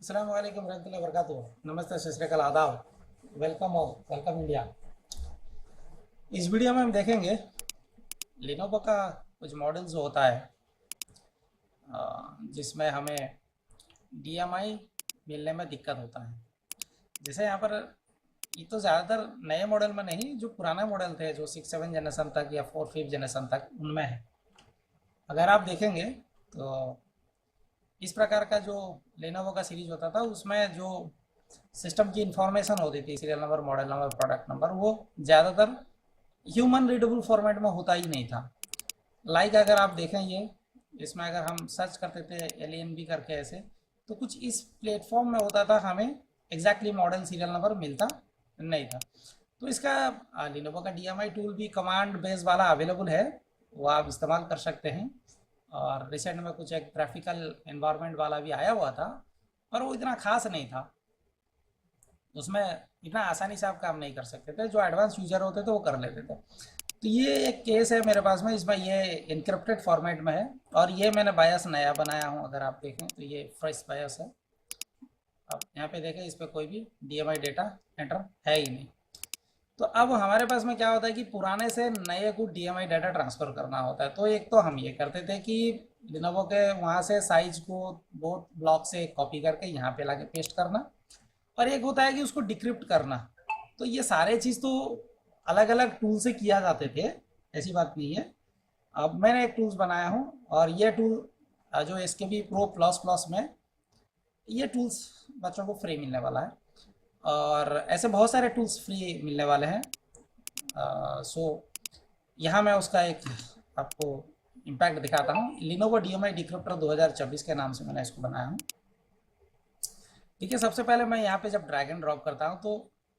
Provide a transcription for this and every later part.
अस्सलाम वालेकुम रहमतुल्लाहि व बरकातुहू। नमस्ते, सत श्री अकाल, आदाब। वेलकम हो, वेलकम इंडिया। इस वीडियो में हम देखेंगे लिनोवो का कुछ मॉडल्स होता है जिसमें हमें डीएमआई मिलने में दिक्कत होता है। जैसे यहाँ पर ये तो ज़्यादातर नए मॉडल में नहीं, जो पुराने मॉडल थे जो 6-7 जनरेशन तक या 4-5 जनरेशन तक उनमें है। अगर आप देखेंगे तो इस प्रकार का जो लेनोवो का सीरीज होता था उसमें जो सिस्टम की इंफॉर्मेशन होती थी, serial number, model number, product number, वो ज़्यादातर ह्यूमन रीडेबल फॉर्मेट में होता ही नहीं था। लाइक अगर आप देखें ये इसमें अगर हम सर्च करते थे एलियन बी करके ऐसे, तो कुछ इस प्लेटफॉर्म में होता था, हमें एग्जैक्टली मॉडल सीरियल नंबर मिलता नहीं था। तो इसका लिनोवो का डीएमआई टूल भी कमांड बेस वाला अवेलेबल है, वो आप इस्तेमाल कर सकते हैं। और रिसेंट में कुछ एक ग्राफिकल एनवायरनमेंट वाला भी आया हुआ था, पर वो इतना खास नहीं था। उसमें इतना आसानी से आप काम नहीं कर सकते थे, जो एडवांस यूजर होते थे वो कर लेते थे। तो ये एक केस है मेरे पास में, इसमें ये इनक्रिप्टेड फॉर्मेट में है और ये मैंने बायस नया बनाया हूँ। अगर आप देखें तो ये फ्रेश बायस है। अब यहाँ पे देखें, इस पर कोई भी डीएमआई डेटा एंटर है ही नहीं। तो अब हमारे पास में क्या होता है कि पुराने से नए को डीएमआई डाटा ट्रांसफ़र करना होता है। तो एक तो हम ये करते थे कि लिनोवो के वहाँ से साइज को बहुत ब्लॉक से कॉपी करके यहाँ पे लाके पेस्ट करना, और एक होता है कि उसको डिक्रिप्ट करना। तो ये सारे चीज़ तो अलग अलग टूल से किया जाते थे, ऐसी बात नहीं है। अब मैंने एक टूल्स बनाया हूँ, और ये टूल जो इसके भी प्रो प्लस प्लस में ये टूल्स बच्चों को फ्री मिलने वाला है, और ऐसे बहुत सारे टूल्स फ्री मिलने वाले हैं। सो यहाँ मैं उसका एक आपको इम्पैक्ट दिखाता हूँ। लिनोवो डीएमआई डिक्रिप्टर 2024 के नाम से मैंने इसको बनाया हूँ। ठीक है, सबसे पहले मैं यहाँ पे जब ड्रैग एंड ड्रॉप करता हूँ तो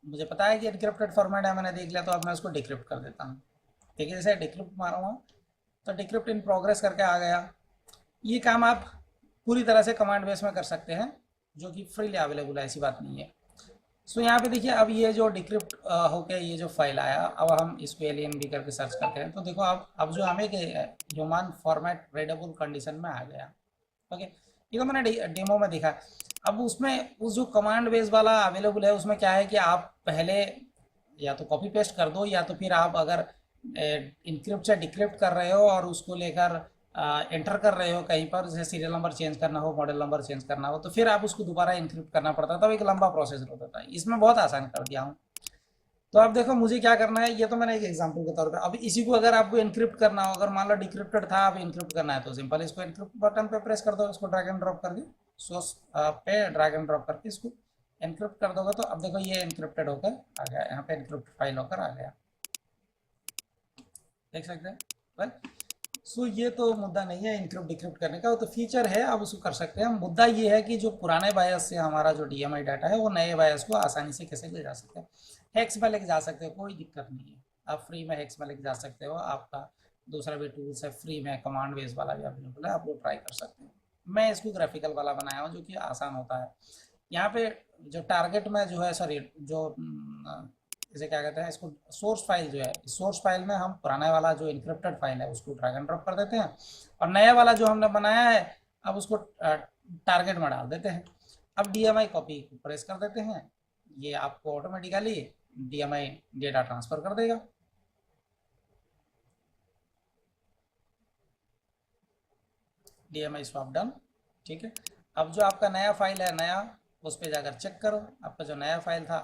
मुझे पता है कि एनक्रिप्टेड फॉर्मेट है, मैंने देख लिया, तो अब मैं उसको डिक्रिप्ट कर देता हूँ। ठीक है, जैसे डिक्रिप्ट मारूंगा तो डिक्रिप्ट इन प्रोग्रेस करके आ गया। ये काम आप पूरी तरह से कमांड बेस में कर सकते हैं, जो कि फ्रीली अवेलेबल है, ऐसी बात नहीं है। सो यहाँ पे देखिए, अब ये जो डिक्रिप्ट होके ये जो फाइल आया, अब हम इसको एलियन भी करके सर्च करते हैं तो देखो अब जो हमें ह्यूमन फॉर्मेट रीडेबल कंडीशन में आ गया। ओके, ये तो मैंने डेमो में देखा। अब उसमें उस जो कमांड बेस वाला अवेलेबल है उसमें क्या है कि आप पहले या तो कॉपी पेस्ट कर दो, या तो फिर आप अगर इनक्रिप्ट से डिक्रिप्ट कर रहे हो और उसको लेकर एंटर कर रहे हो कहीं पर, जैसे सीरियल नंबर चेंज करना हो, मॉडल नंबर चेंज करना हो, तो फिर आप उसको दोबारा इनक्रिप्ट करना पड़ता था, तो एक लंबा प्रोसेस होता था। इसमें बहुत आसान कर दिया हूँ। तो आप देखो मुझे क्या करना है, ये तो मैंने एक एग्जांपल के तौर पे, अब इसी को अगर आपको इनक्रिप्ट करना हो, अगर मान लो डिक्रिप्टेड था, आप इनक्रिप्ट करना है तो सिंपल इसको इनक्रिप्ट बटन पे प्रेस कर दो, इसको ड्रैग एंड ड्रॉप करके सोर्स पे ड्रैग एंड ड्रॉप करके इसको इनक्रिप्ट कर दोगे, तो अब देखो ये इनक्रिप्टेड होकर आ गया, यहाँ पे इनक्रिप्ट फाइल होकर आ गया, देख सकते हैं। वेल, सो ये तो मुद्दा नहीं है इनक्रिप्ट डिक्रिप्ट करने का, वो तो फीचर है, आप उसको कर सकते हैं। मुद्दा ये है कि जो पुराने बायस से हमारा जो डीएमआई डाटा है वो नए बायस को आसानी से कैसे ले जा सकते हैं। हेक्स में लेके जा सकते हो, कोई दिक्कत नहीं है। आप फ्री में हेक्स में लेके जा सकते हो। आपका दूसरा भी टूल्स है फ्री में, कमांड बेस वाला भी अवेलेबल है, आप वो ट्राई कर सकते हैं। मैं इसको ग्राफिकल वाला बनाया हूँ जो कि आसान होता है। यहाँ पे जो टारगेट में जो है, सॉरी, जो इसे क्या कहते हैं, इसको सोर्स फाइल जो है, सोर्स फाइल में हम पुराना वाला जो इनक्रिप्टेड फाइल है उसको ड्रैग एंड ड्रॉप कर देते हैं, और नया वाला जो हमने बनाया है अब उसको टारगेट में डाल देते हैं। अब डीएमआई कॉपी प्रेस कर देते हैं, ये आपको ऑटोमेटिकली डीएमआई डेटा ट्रांसफर कर देगा। DMI swap done. ठीक है, अब जो आपका नया फाइल है नया, उस पर जाकर चेक करो आपका जो नया फाइल था,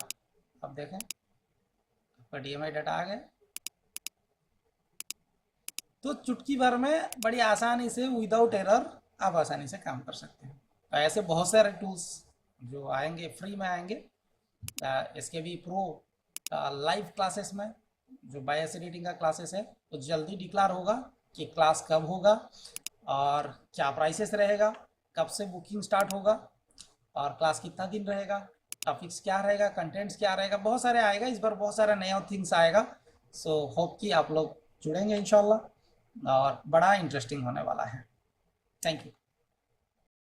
अब देखें आपका डीएमआई डाटा आ गया। तो चुटकी भर में बड़ी आसानी से विदाउट एरर आप आसानी से काम कर सकते हैं। तो ऐसे बहुत सारे टूल्स जो आएंगे फ्री में आएंगे। इसके भी प्रो लाइव क्लासेस में जो बायस एडिटिंग का क्लासेस है तो जल्दी डिक्लेयर होगा कि क्लास कब होगा और क्या प्राइसेस रहेगा, कब से बुकिंग स्टार्ट होगा, और क्लास कितना दिन रहेगा, टॉपिक्स क्या रहेगा, कंटेंट्स क्या रहेगा, बहुत सारे आएगा इस बार, बहुत सारा नया थिंग्स आएगा। सो होप कि आप लोग जुड़ेंगे इंशाल्लाह, और बड़ा इंटरेस्टिंग होने वाला है। Thank you.